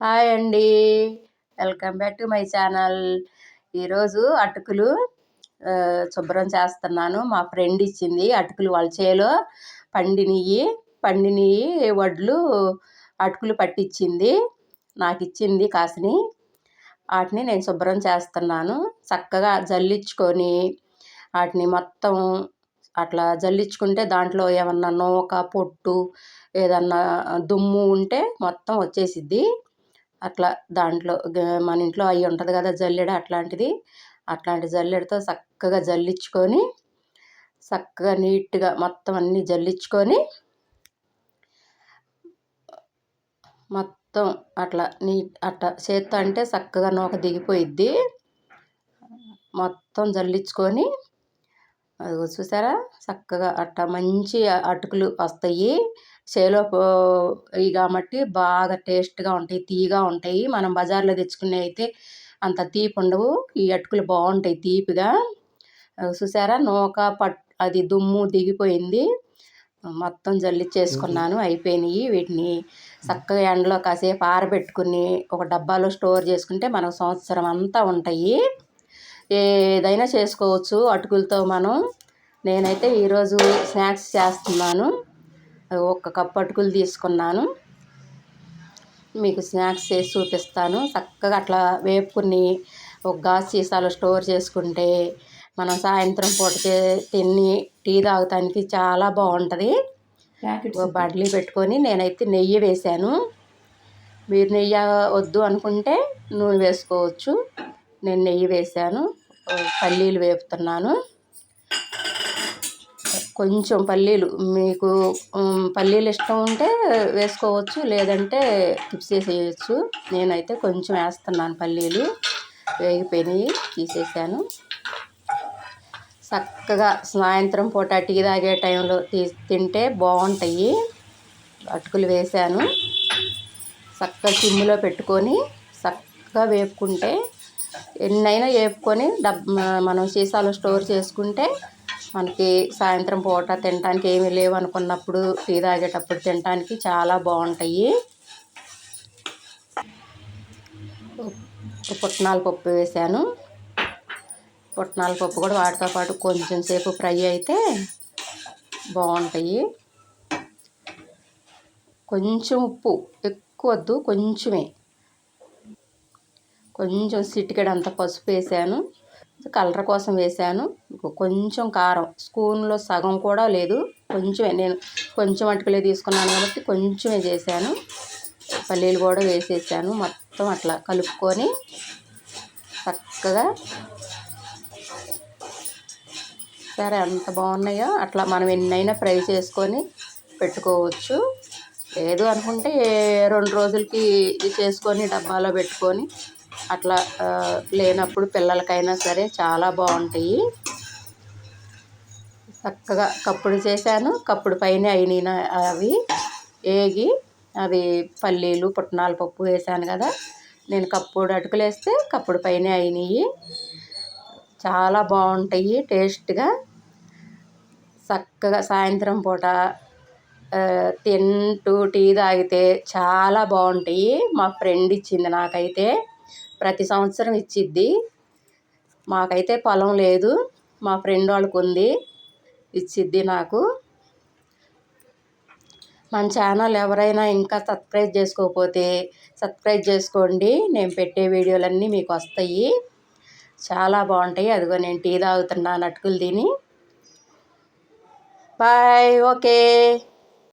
Hi అండి. Welcome back to my channel. ఈరోజు అటుకులు శుభ్రం చేస్తున్నాను. మా ఫ్రెండ్ ఇచ్చింది అటుకులు వాళ్ళ చేలో పండినవి వడ్లు అటుకులు పట్టించింది. నాకు ఇచ్చింది కాసిని. వాటిని నేను శుభ్రం చేస్తున్నాను. చక్కగా జల్లించుకొని వాటిని మొత్తం అట్లా జల్లించుకుంటే దాంట్లో ఏమన్నా నూక పొట్టు ఏదన్నా దుమ్ము ఉంటే మొత్తం వచ్చేసిద్ది. అట్లా దాంట్లో మన ఇంట్లో అవి ఉంటుంది కదా జల్లెడ, అట్లాంటి జల్లెడతో చక్కగా జల్లించుకొని చక్కగా నీట్గా మొత్తం అన్నీ జల్లించుకొని మొత్తం అట్లా చేత్తో అంటే చక్కగా నూక దిగిపోయిద్ది. మొత్తం జల్లించుకొని అది చూసారా చక్కగా అట్లా మంచి అటుకులు వస్తాయి. చేలో ఇవి కాబట్టి బాగా టేస్ట్గా ఉంటాయి, తీయగా ఉంటాయి. మనం బజార్లో తెచ్చుకునే అయితే అంత తీపి ఉండవు. ఈ అటుకులు బాగుంటాయి తీపిగా. చూసారా నూక అది దుమ్ము దిగిపోయింది. మొత్తం జల్లించేసుకున్నాను, అయిపోయినాయి. వీటిని చక్కగా ఎండలో కాసేపు ఆరబెట్టుకుని ఒక డబ్బాలో స్టోర్ చేసుకుంటే మనకు సంవత్సరం అంతా ఉంటాయి. ఏదైనా చేసుకోవచ్చు అటుకులతో మనం. నేనైతే ఈరోజు స్నాక్స్ చేస్తున్నాను. ఒక కప్పు అటుకులు తీసుకున్నాను. మీకు స్నాక్స్ చేసి చూపిస్తాను. చక్కగా అట్లా వేపుకుని ఒక గాజు సీసాలో స్టోర్ చేసుకుంటే మనం సాయంత్రం పూటకి తిని టీ తాగటానికి చాలా బాగుంటుంది. బాండ్లీ పెట్టుకొని నేనైతే నెయ్యి వేసాను. మీరు నెయ్యి వద్దు అనుకుంటే నూనె వేసుకోవచ్చు. నేను నెయ్యి వేసాను. పల్లీలు వేపుతున్నాను. కొంచెం పల్లీలు, మీకు పల్లీలు ఇష్టం ఉంటే వేసుకోవచ్చు, లేదంటే టిప్స్ వేసేయచ్చు. నేనైతే కొంచెం వేస్తున్నాను. పల్లీలు వేగిపోయినాయి, తీసేసాను. చక్కగా సాయంత్రం పూట టీ తాగే టైంలో తింటే బాగుంటాయి. అటుకులు వేసాను. చక్కగా సిమ్లో పెట్టుకొని చక్కగా వేపుకుంటే ఎన్నైనా వేపుకొని మనం సీసాలో స్టోర్ చేసుకుంటే మనకి సాయంత్రం పూట తినడానికి ఏమీ లేవు అనుకున్నప్పుడు టీ తాగేటప్పుడు తినడానికి చాలా బాగుంటాయి. పుట్నాల పప్పు వేసాను. పుట్నాల పప్పు కూడా వాటితో పాటు కొంచెం సేపు ఫ్రై అయితే బాగుంటాయి. కొంచెం ఉప్పు, ఎక్కువ వద్దు, కొంచెమే, కొంచెం చిటికెడంత పసుపు వేసాను. కలర్ కోసం వేసాను. కొంచెం కారం, స్పూన్లో సగం కూడా లేదు, కొంచెమే. నేను కొంచెం అటుకులే తీసుకున్నాను కాబట్టి కొంచెమే చేశాను. పల్లీలు కూడా వేసేసాను. మొత్తం అట్లా కలుపుకొని చక్కగా సరే ఎంత బాగున్నాయో అట్లా మనం ఎన్నైనా ఫ్రై చేసుకొని పెట్టుకోవచ్చు. లేదు అనుకుంటే 2 రోజులకి చేసుకొని డబ్బాలో పెట్టుకొని అట్లా లేనప్పుడు పిల్లలకైనా సరే చాలా బాగుంటాయి. చక్కగా కప్పుడు చేశాను. కప్పుడు పైన అయిన అవి ఏగి అవి పల్లీలు పుట్నాల పప్పు వేసాను కదా, నేను కప్పుడు అటుకులు వేస్తే కప్పుడు పైన అయినాయి. చాలా బాగుంటాయి టేస్ట్గా. చక్కగా సాయంత్రం పూట తింటూ టీ తాగితే చాలా బాగుంటాయి. మా ఫ్రెండ్ ఇచ్చింది నాకైతే. ప్రతి సంవత్సరం ఇచ్చిద్ది. మాకైతే పొలం లేదు, మా ఫ్రెండ్ వాళ్ళకు ఉంది, ఇచ్చిద్ది నాకు. మన ఛానల్ ఎవరైనా ఇంకా సబ్స్క్రైబ్ చేసుకోకపోతే సబ్స్క్రైబ్ చేసుకోండి. నేను పెట్టే వీడియోలన్నీ మీకు వస్తాయి. చాలా బాగుంటాయి. అదిగో నేను టీ తాగుతున్నాను అటుకులు తిని. బాయ్. ఓకే.